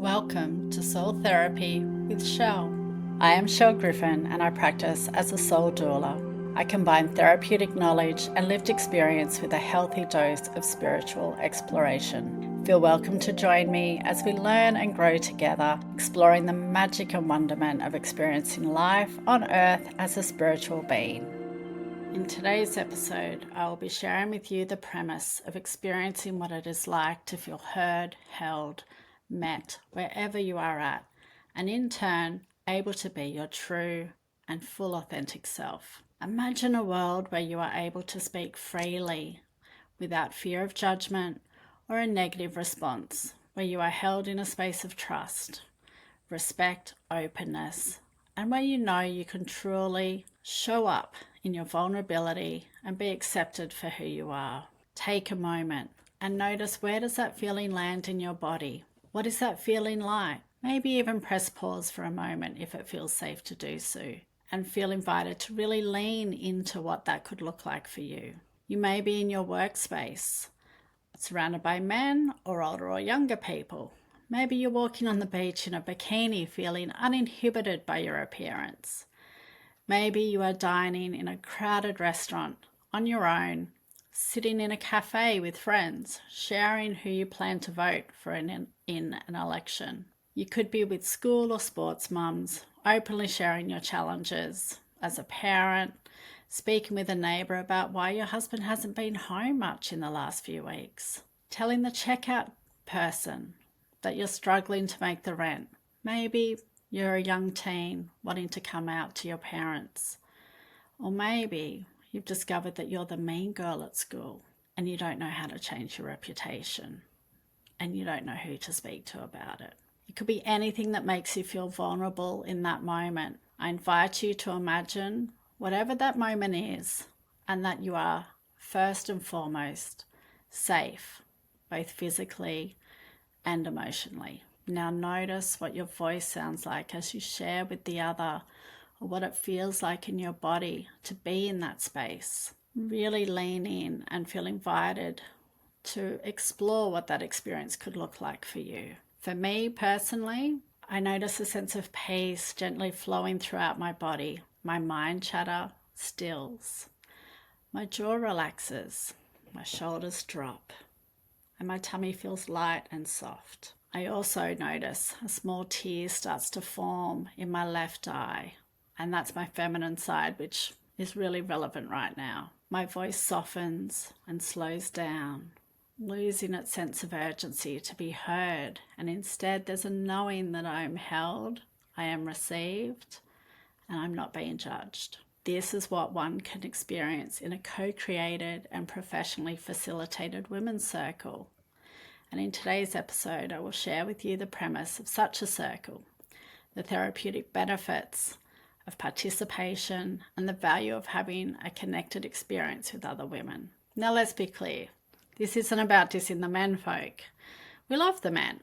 Welcome to Soul Therapy with Chelle. I am Chelle Griffin and I practice as a soul doula. I combine therapeutic knowledge and lived experience with a healthy dose of spiritual exploration. Feel welcome to join me as we learn and grow together, exploring the magic and wonderment of experiencing life on earth as a spiritual being. In today's episode, I will be sharing with you the premise of experiencing what it is like to feel heard, held, met wherever you are at, and in turn, able to be your true and full authentic self. Imagine a world where you are able to speak freely without fear of judgment or a negative response, where you are held in a space of trust, respect, openness, and where you know you can truly show up in your vulnerability and be accepted for who you are. Take a moment and notice, where does that feeling land in your body? What is that feeling like? Maybe even press pause for a moment if it feels safe to do so, and feel invited to really lean into what that could look like for you. You may be in your workspace, surrounded by men or older or younger people. Maybe you're walking on the beach in a bikini, feeling uninhibited by your appearance. Maybe you are dining in a crowded restaurant on your own, sitting in a cafe with friends, sharing who you plan to vote for in an election. You could be with school or sports mums, openly sharing your challenges as a parent, speaking with a neighbour about why your husband hasn't been home much in the last few weeks, telling the checkout person that you're struggling to make the rent. Maybe you're a young teen wanting to come out to your parents. Or maybe you've discovered that you're the mean girl at school and you don't know how to change your reputation and you don't know who to speak to about it. It could be anything that makes you feel vulnerable in that moment. I invite you to imagine whatever that moment is, and that you are first and foremost safe, both physically and emotionally. Now notice what your voice sounds like as you share with the other, or what it feels like in your body to be in that space. Really lean in and feel invited to explore what that experience could look like for you. For me personally, I notice a sense of peace gently flowing throughout my body. My mind chatter stills. My jaw relaxes. My shoulders drop. And my tummy feels light and soft. I also notice a small tear starts to form in my left eye. And that's my feminine side, which is really relevant right now. My voice softens and slows down, losing its sense of urgency to be heard. And instead there's a knowing that I am held, I am received, and I'm not being judged. This is what one can experience in a co-created and professionally facilitated women's circle. And in today's episode, I will share with you the premise of such a circle, the therapeutic benefits of participation, and the value of having a connected experience with other women. Now let's be clear, this isn't about dissing the men folk. We love the men.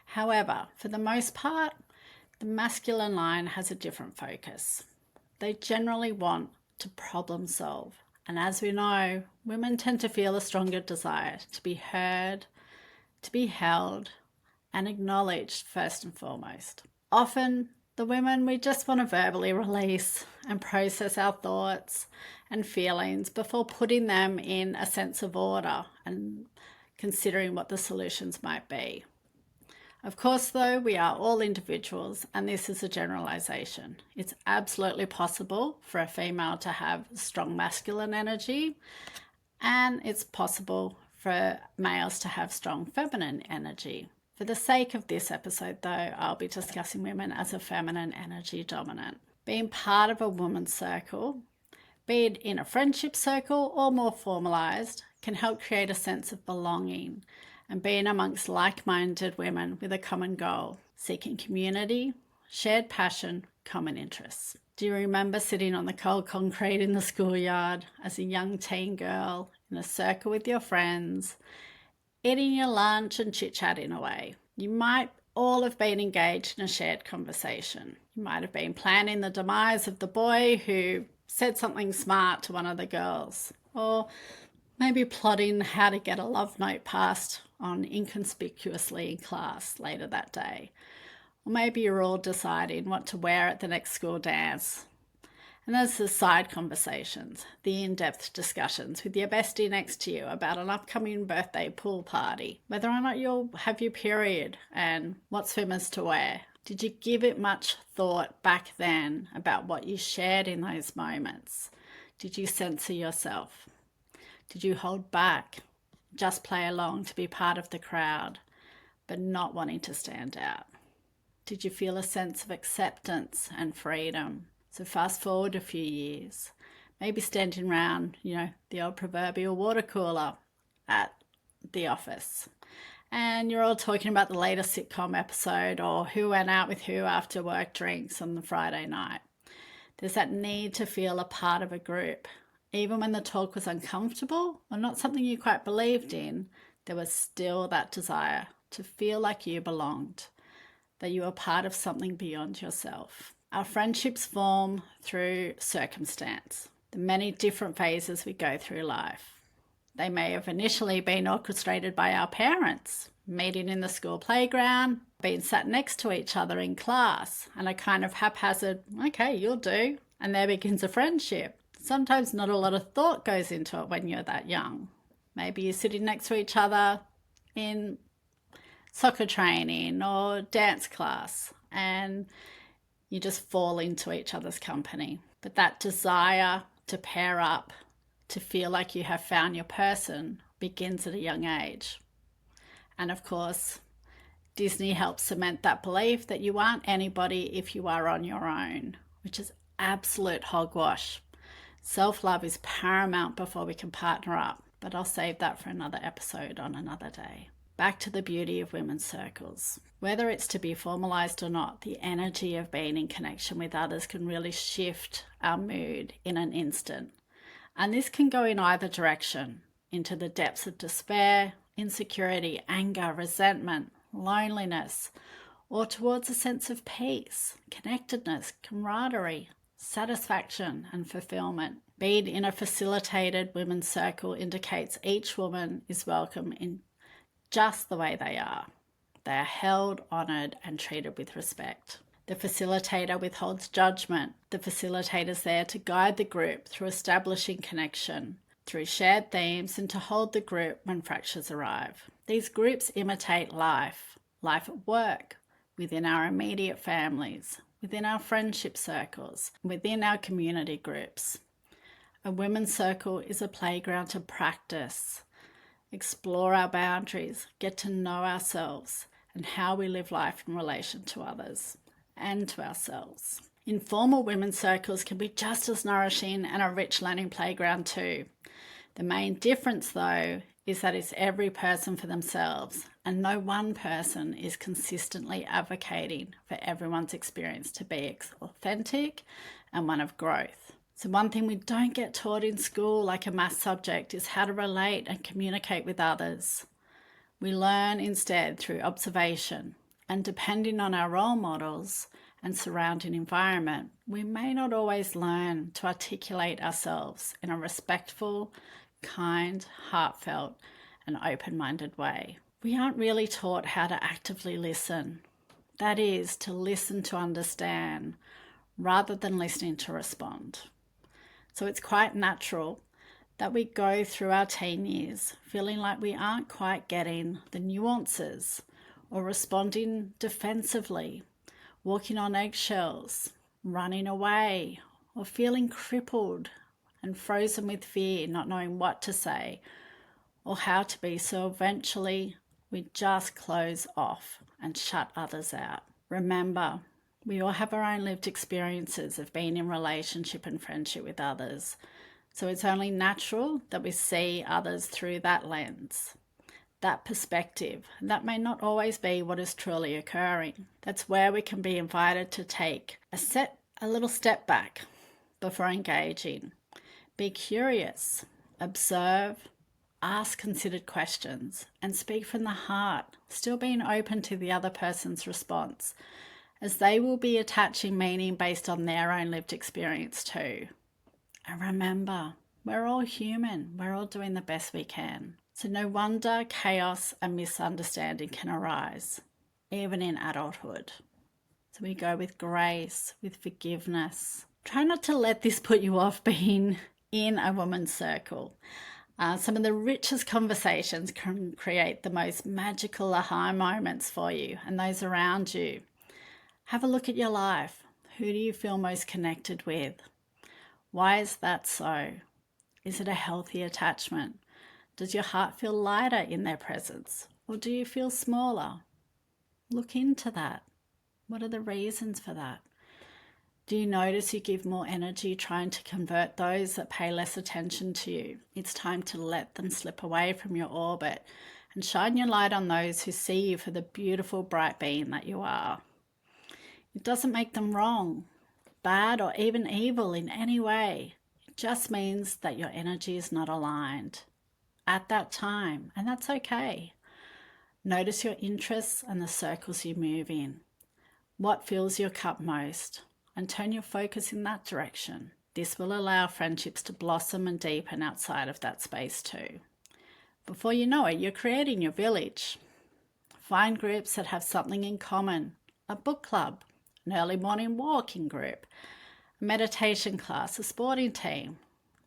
However, for the most part, the masculine line has a different focus. They generally want to problem solve. And as we know, women tend to feel a stronger desire to be heard, to be held, and acknowledged first and foremost. Often, the women, we just want to verbally release and process our thoughts and feelings before putting them in a sense of order and considering what the solutions might be. Of course, though, we are all individuals, and this is a generalization. It's absolutely possible for a female to have strong masculine energy, and it's possible for males to have strong feminine energy. For the sake of this episode, though, I'll be discussing women as a feminine energy dominant. Being part of a woman's circle, be it in a friendship circle or more formalised, can help create a sense of belonging and being amongst like-minded women with a common goal, seeking community, shared passion, common interests. Do you remember sitting on the cold concrete in the schoolyard as a young teen girl in a circle with your friends, eating your lunch and chit-chatting away? You might all have been engaged in a shared conversation. You might have been planning the demise of the boy who said something smart to one of the girls, or maybe plotting how to get a love note past on inconspicuously in class later that day. Or maybe you're all deciding what to wear at the next school dance. And there's the side conversations, the in-depth discussions with your bestie next to you about an upcoming birthday pool party, whether or not you'll have your period and what swimmers to wear. Did you give it much thought back then about what you shared in those moments? Did you censor yourself? Did you hold back, just play along to be part of the crowd, but not wanting to stand out? Did you feel a sense of acceptance and freedom? So fast forward a few years, maybe standing around, the old proverbial water cooler at the office. And you're all talking about the latest sitcom episode or who went out with who after work drinks on the Friday night. There's that need to feel a part of a group. Even when the talk was uncomfortable or not something you quite believed in, there was still that desire to feel like you belonged, that you were part of something beyond yourself. Our friendships form through circumstance, the many different phases we go through life. They may have initially been orchestrated by our parents, meeting in the school playground, being sat next to each other in class, and a kind of haphazard, okay, you'll do, and there begins a friendship. Sometimes not a lot of thought goes into it when you're that young. Maybe you're sitting next to each other in soccer training or dance class, and you just fall into each other's company. But that desire to pair up, to feel like you have found your person, begins at a young age. And of course, Disney helps cement that belief that you aren't anybody if you are on your own, which is absolute hogwash. Self-love is paramount before we can partner up, but I'll save that for another episode on another day. Back to the beauty of women's circles. Whether it's to be formalized or not, the energy of being in connection with others can really shift our mood in an instant. And this can go in either direction, into the depths of despair, insecurity, anger, resentment, loneliness, or towards a sense of peace, connectedness, camaraderie, satisfaction, and fulfillment. Being in a facilitated women's circle indicates each woman is welcome in just the way they are. They are held, honoured, and treated with respect. The facilitator withholds judgment. The facilitator is there to guide the group through establishing connection, through shared themes, and to hold the group when fractures arrive. These groups imitate life at work, within our immediate families, within our friendship circles, within our community groups. A women's circle is a playground to practice, explore our boundaries, get to know ourselves and how we live life in relation to others and to ourselves. Informal women's circles can be just as nourishing and a rich learning playground too. The main difference though is that it's every person for themselves and no one person is consistently advocating for everyone's experience to be authentic and one of growth. So one thing we don't get taught in school like a math subject is how to relate and communicate with others. We learn instead through observation, and depending on our role models and surrounding environment, we may not always learn to articulate ourselves in a respectful, kind, heartfelt, and open-minded way. We aren't really taught how to actively listen. That is, to listen to understand, rather than listening to respond. So it's quite natural that we go through our teen years feeling like we aren't quite getting the nuances or responding defensively, walking on eggshells, running away, or feeling crippled and frozen with fear, not knowing what to say or how to be. So eventually we just close off and shut others out. Remember, we all have our own lived experiences of being in relationship and friendship with others. So it's only natural that we see others through that lens, that perspective. And that may not always be what is truly occurring. That's where we can be invited to take a little step back before engaging. Be curious, observe, ask considered questions, and speak from the heart, still being open to the other person's response, as they will be attaching meaning based on their own lived experience too. And remember, we're all human. We're all doing the best we can. So no wonder chaos and misunderstanding can arise, even in adulthood. So we go with grace, with forgiveness. Try not to let this put you off being in a woman's circle. Some of the richest conversations can create the most magical aha moments for you and those around you. Have a look at your life. Who do you feel most connected with? Why is that so? Is it a healthy attachment? Does your heart feel lighter in their presence? Or do you feel smaller? Look into that. What are the reasons for that? Do you notice you give more energy trying to convert those that pay less attention to you? It's time to let them slip away from your orbit and shine your light on those who see you for the beautiful, bright being that you are. It doesn't make them wrong, bad, or even evil in any way. It just means that your energy is not aligned at that time, and that's okay. Notice your interests and the circles you move in. What fills your cup most? And turn your focus in that direction. This will allow friendships to blossom and deepen outside of that space too. Before you know it, you're creating your village. Find groups that have something in common. A book club, an early morning walking group, a meditation class, a sporting team.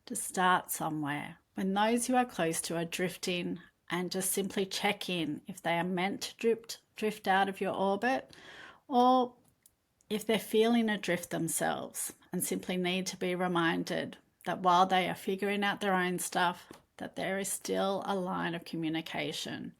To start somewhere. When those you are close to are drifting, and just simply check in if they are meant to drift out of your orbit, or if they're feeling adrift themselves and simply need to be reminded that while they are figuring out their own stuff, that there is still a line of communication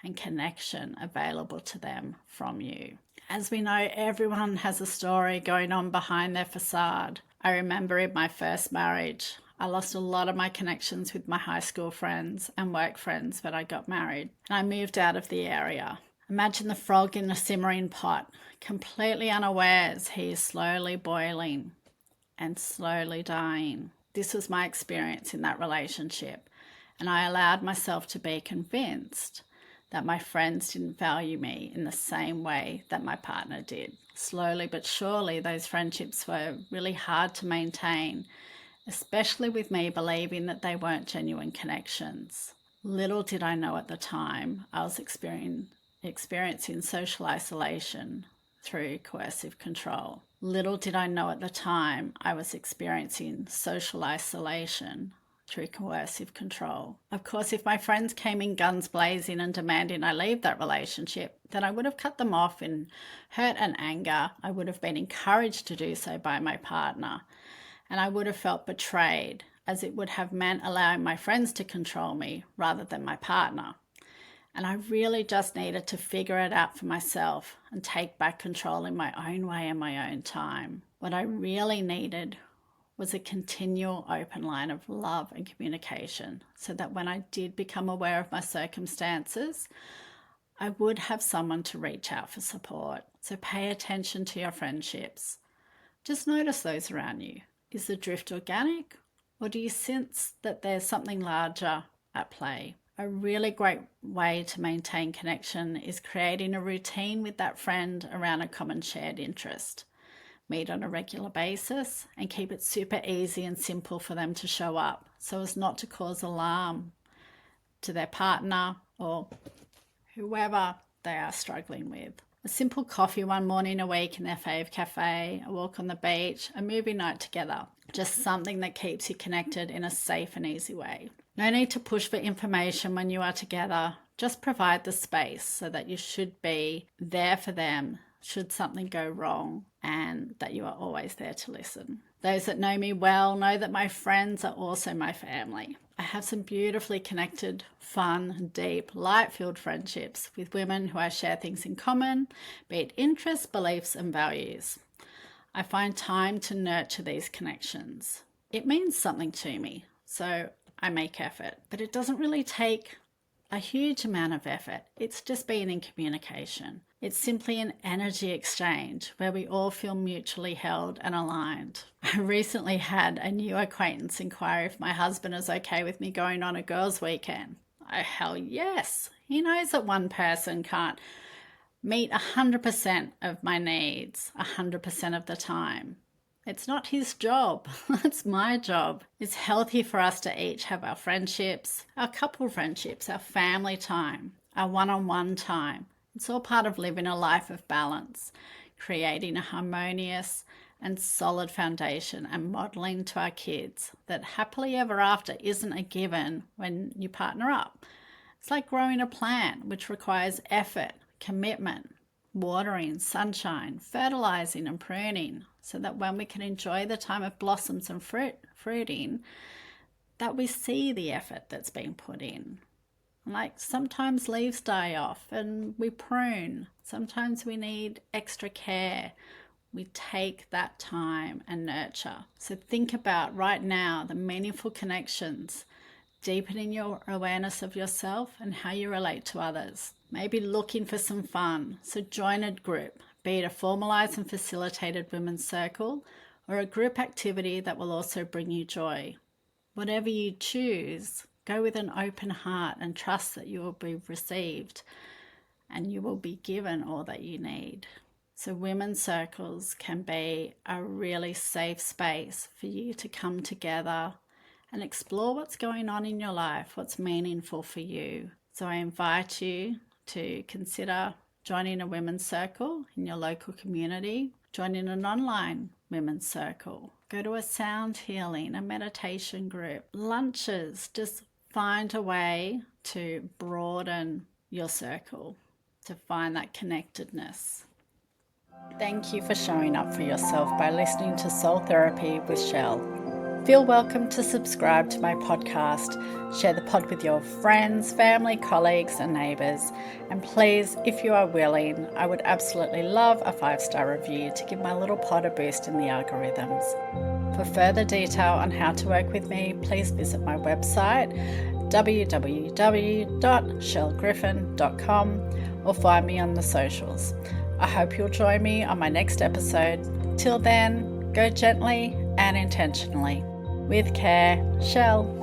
and connection available to them from you. As we know, everyone has a story going on behind their facade. I remember in my first marriage, I lost a lot of my connections with my high school friends and work friends when I got married, and I moved out of the area. Imagine the frog in a simmering pot, completely unawares he is slowly boiling and slowly dying. This was my experience in that relationship, and I allowed myself to be convinced that my friends didn't value me in the same way that my partner did. Slowly but surely, those friendships were really hard to maintain, especially with me believing that they weren't genuine connections. Little did I know at the time I was experiencing social isolation through coercive control. Little did I know at the time I was experiencing social isolation through coercive control. Of course, if my friends came in guns blazing and demanding I leave that relationship, then I would have cut them off in hurt and anger. I would have been encouraged to do so by my partner, and I would have felt betrayed, as it would have meant allowing my friends to control me rather than my partner. And I really just needed to figure it out for myself and take back control in my own way and my own time. What I really needed was a continual open line of love and communication, so that when I did become aware of my circumstances, I would have someone to reach out for support. So pay attention to your friendships. Just notice those around you. Is the drift organic, or do you sense that there's something larger at play? A really great way to maintain connection is creating a routine with that friend around a common shared interest. Meet on a regular basis and keep it super easy and simple for them to show up, so as not to cause alarm to their partner or whoever they are struggling with. A simple coffee one morning a week in their fave cafe, a walk on the beach, a movie night together. Just something that keeps you connected in a safe and easy way. No need to push for information when you are together. Just provide the space so that you should be there for them should something go wrong, and that you are always there to listen. Those that know me well know that my friends are also my family. I have some beautifully connected, fun, deep, light-filled friendships with women who I share things in common, be it interests, beliefs, and values. I find time to nurture these connections. It means something to me, so I make effort, but it doesn't really take a huge amount of effort. It's just being in communication. It's simply an energy exchange where we all feel mutually held and aligned. I recently had a new acquaintance inquire if my husband is okay with me going on a girls' weekend. Oh, hell yes. He knows that one person can't meet 100% of my needs 100% of the time. It's not his job. It's my job. It's healthy for us to each have our friendships, our couple friendships, our family time, our one-on-one time. It's all part of living a life of balance, creating a harmonious and solid foundation and modeling to our kids that happily ever after isn't a given when you partner up. It's like growing a plant, which requires effort, commitment, watering, sunshine, fertilizing and pruning, so that when we can enjoy the time of blossoms and fruiting, that we see the effort that's been put in. Like sometimes leaves die off and we prune. Sometimes we need extra care. We take that time and nurture. So think about right now the meaningful connections, deepening your awareness of yourself and how you relate to others. Maybe looking for some fun. So join a group, be it a formalized and facilitated women's circle or a group activity that will also bring you joy. Whatever you choose, go with an open heart and trust that you will be received and you will be given all that you need. So women's circles can be a really safe space for you to come together and explore what's going on in your life, what's meaningful for you. So I invite you to consider joining a women's circle in your local community, joining an online women's circle, go to a sound healing, a meditation group, lunches. Just find a way to broaden your circle, to find that connectedness. Thank you for showing up for yourself by listening to Soul Therapy with Chelle. Feel welcome to subscribe to my podcast, share the pod with your friends, family, colleagues and neighbours. And please, if you are willing, I would absolutely love a 5-star review to give my little pod a boost in the algorithms. For further detail on how to work with me, please visit my website www.chellegriffin.com or find me on the socials. I hope you'll join me on my next episode. Till then, go gently and intentionally. With care, Chelle.